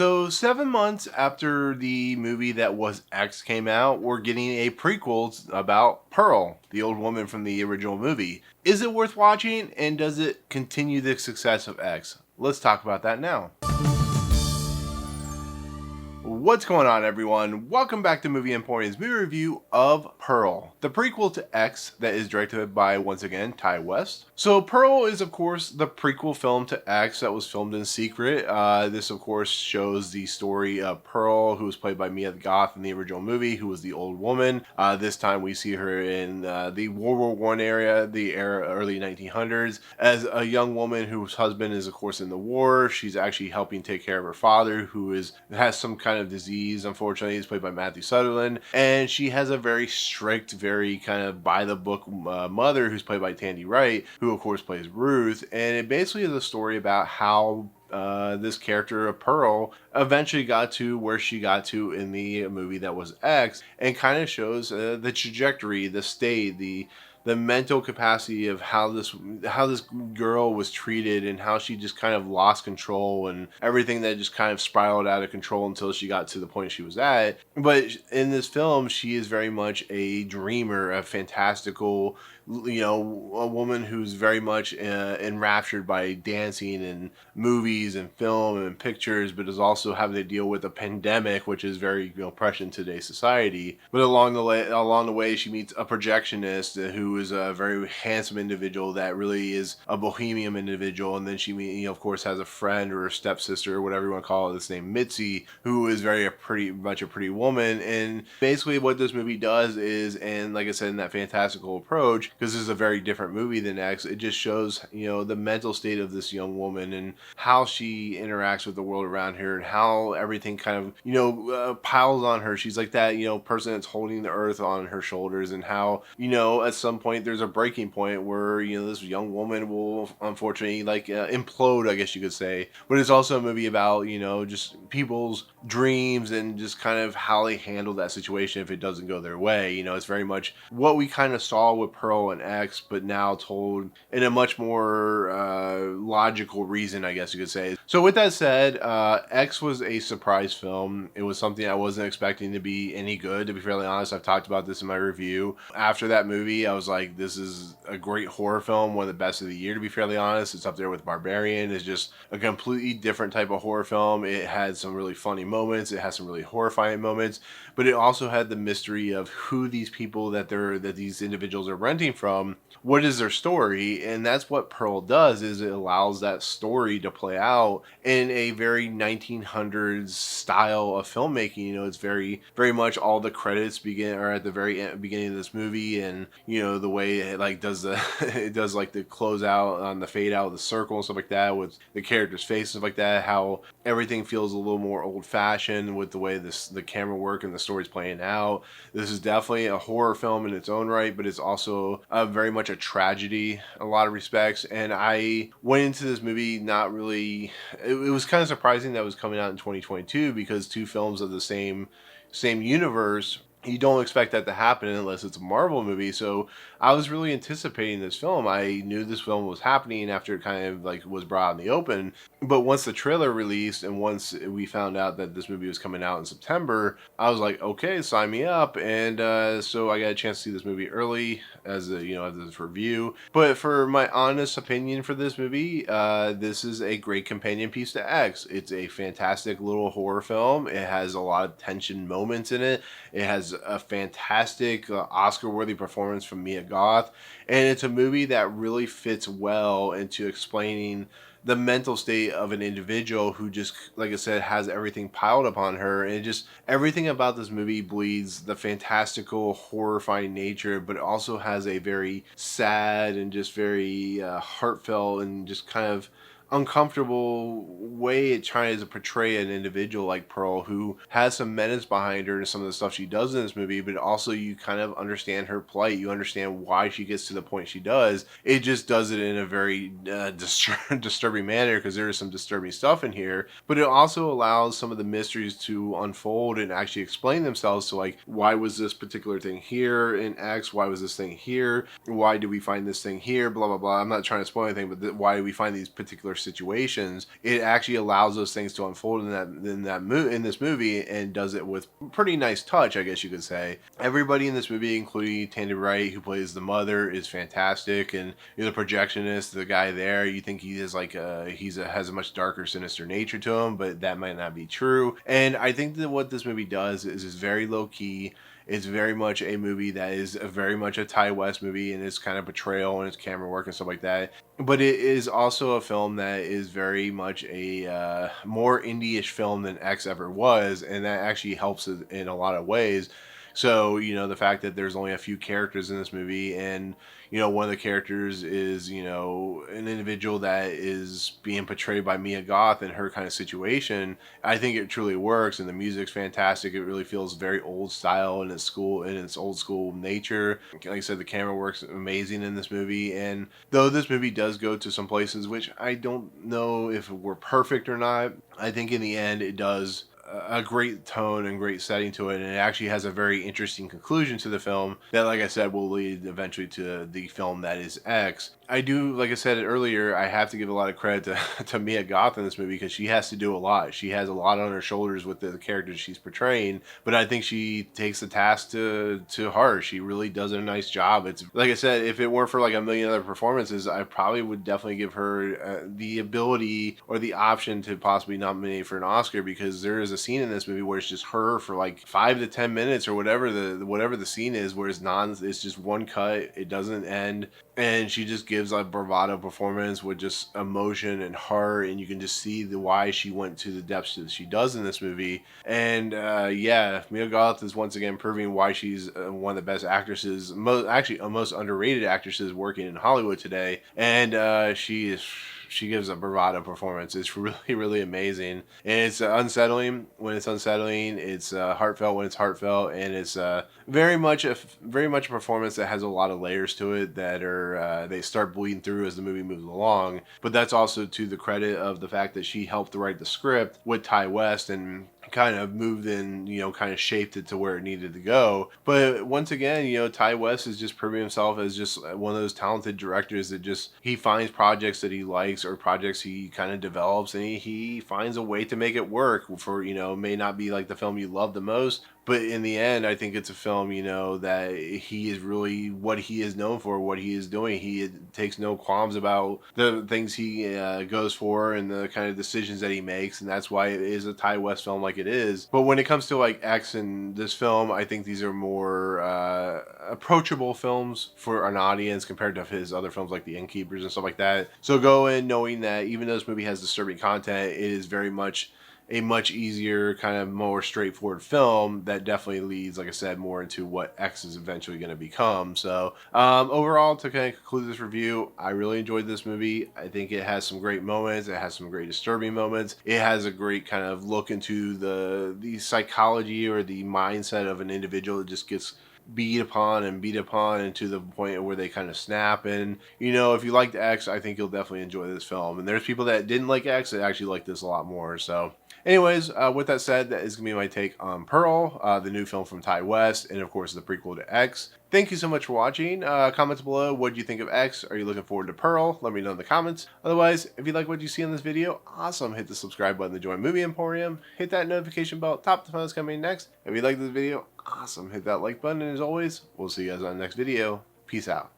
So, 7 months after the movie that was X came out, we're getting a prequel about Pearl, the old woman from the original movie. Is it worth watching, and does it continue the success of X? Let's talk about that now. What's going on, everyone? Welcome back to Movie Emporium's movie review of Pearl, the prequel to X that is directed by, once again, Ty West. So Pearl is, of course, the prequel film to X that was filmed in secret. This, of course, shows the story of Pearl, who was played by Mia Goth in the original movie, who was the old woman. This time we see her in the World War I era, the early 1900s, as a young woman whose husband is, of course, in the war. She's actually helping take care of her father, who has some kind of disease. Unfortunately, is played by Matthew Sunderland, and she has a very strict, very kind of by the book mother, who's played by Tandi Wright, who of course plays Ruth. And it basically is a story about how this character of Pearl eventually got to where she got to in the movie that was X, and kind of shows the trajectory, the state, the mental capacity of how this girl was treated, and how she just kind of lost control, and everything that just kind of spiraled out of control until she got to the point she was at. But in this film, she is very much a dreamer, a fantastical, a woman who's very much enraptured by dancing and movies and film and pictures, but is also having to deal with a pandemic, which is very prescient in today's society. But along the way, she meets a projectionist who is a very handsome individual that really is a bohemian individual, and then she of course has a friend or a stepsister or whatever you want to call it, that's named Mitzi, who is pretty woman. And basically what this movie does is, and like I said, in that fantastical approach, because this is a very different movie than X, it just shows the mental state of this young woman and how she interacts with the world around her, and how everything kind of piles on her. She's like that person that's holding the earth on her shoulders, and how at some point there's a breaking point where this young woman will unfortunately implode, I guess you could say. But it's also a movie about just people's dreams and just kind of how they handle that situation if it doesn't go their way. It's very much what we kind of saw with Pearl and X, but now told in a much more logical reason, I guess you could say. So with that said, X was a surprise film. It was something I wasn't expecting to be any good, to be fairly honest. I've talked about this in my review. After that movie, I was like, this is a great horror film, one of the best of the year, to be fairly honest. It's up there with Barbarian. It's just a completely different type of horror film. It had some really funny moments. It has some really horrifying moments, but it also had the mystery of who these people that these individuals are renting from, what is their story. And that's what Pearl does, is it allows that story to play out in a very 1900s style of filmmaking. It's very, very much all the credits begin or at the very beginning of this movie, and the way it does the it does the close out on the fade out of the circle and stuff like that, with the characters' faces, stuff like that, how everything feels a little more old fashioned with the way the camera work and the story's playing out. This is definitely a horror film in its own right, but it's also very much a tragedy in a lot of respects. And I went into this movie not really, it was kind of surprising that it was coming out in 2022, because two films of the same universe, you don't expect that to happen unless it's a Marvel movie. So I was really anticipating this film. I knew this film was happening after it kind of was brought out in the open. But once the trailer released, and once we found out that this movie was coming out in September, I was like, okay, sign me up. And so I got a chance to see this movie early as as this review. But for my honest opinion for this movie, this is a great companion piece to X. It's a fantastic little horror film. It has a lot of tension moments in it. It has a fantastic Oscar-worthy performance from Mia Goth, and it's a movie that really fits well into explaining the mental state of an individual who just, like I said, has everything piled upon her. And everything about this movie bleeds the fantastical, horrifying nature, but it also has a very sad and just very heartfelt and just kind of uncomfortable way it tries to portray an individual like Pearl, who has some menace behind her and some of the stuff she does in this movie, but also you kind of understand her plight. You understand why she gets to the point she does. It just does it in a very disturbing manner, because there is some disturbing stuff in here, but it also allows some of the mysteries to unfold and actually explain themselves. So why was this particular thing here in X? Why was this thing here? Why did we find this thing here? Blah, blah, blah. I'm not trying to spoil anything, but why do we find these particular situations, it actually allows those things to unfold in this movie, and does it with pretty nice touch, I guess you could say. Everybody in this movie, including Tandi Wright, who plays the mother, is fantastic. And the projectionist, the guy there, you think he is like has a much darker, sinister nature to him, but that might not be true. And I think that what this movie does is very low key. It's very much a movie that is very much a Ty West movie in its kind of portrayal and its camera work and stuff like that. But it is also a film that is very much a more indie-ish film than X ever was, and that actually helps it in a lot of ways. So, the fact that there's only a few characters in this movie, and, one of the characters is, an individual that is being portrayed by Mia Goth in her kind of situation, I think it truly works, and the music's fantastic. It really feels very old style in its old school nature. Like I said, the camera works amazing in this movie, and though this movie does go to some places which I don't know if were perfect or not, I think in the end it does a great tone and great setting to it, and it actually has a very interesting conclusion to the film that, like I said, will lead eventually to the film that is X. I do, like I said earlier, I have to give a lot of credit to Mia Goth in this movie, because she has to do a lot. She has a lot on her shoulders with the characters she's portraying, but I think she takes the task to heart. She really does a nice job. It's like I said, if it weren't for like a million other performances, I probably would definitely give her the ability or the option to possibly nominate for an Oscar, because there is a scene in this movie where it's just her for like 5 to 10 minutes or whatever the scene is, where it's just one cut, it doesn't end, and she just gives a bravado performance with just emotion and heart, and you can just see why she went to the depths that she does in this movie. And Mia Goth is once again proving why she's one of the best actresses, most underrated actresses working in Hollywood today. And she gives a bravado performance. It's really, really amazing. And it's unsettling when it's unsettling. It's heartfelt when it's heartfelt. And it's very much a performance that has a lot of layers to it that are they start bleeding through as the movie moves along. But that's also to the credit of the fact that she helped write the script with Ty West and kind of moved in, kind of shaped it to where it needed to go. But once again, Ty West is just proving himself as just one of those talented directors that he finds projects that he likes, or projects he kind of develops, and he finds a way to make it work for, may not be like the film you love the most, but in the end, I think it's a film, that he is really what he is known for, what he is doing. He takes no qualms about the things he goes for and the kind of decisions that he makes, and that's why it is a Ty West film like it is. But when it comes to like X and this film, I think these are more approachable films for an audience compared to his other films like The Innkeepers and stuff like that. So go in knowing that even though this movie has disturbing content, it is very much a much easier, kind of more straightforward film that definitely leads, like I said, more into what X is eventually going to become. So overall, to kind of conclude this review, I really enjoyed this movie. I think it has some great moments. It has some great disturbing moments. It has a great kind of look into the psychology or the mindset of an individual that just gets beat upon and to the point where they kind of snap. And if you liked X, I think you'll definitely enjoy this film. And there's people that didn't like X that actually like this a lot more. So anyways, with that said, that is gonna be my take on Pearl, the new film from Ty West, and of course the prequel to X. Thank you so much for watching. Comments below, what do you think of X? Are you looking forward to Pearl? Let me know in the comments. Otherwise, if you like what you see in this video, awesome, hit the subscribe button to join Movie Emporium. Hit that notification bell top to find what's coming next. If you like this video, awesome, hit that like button, and as always, we'll see you guys on the next video. Peace out.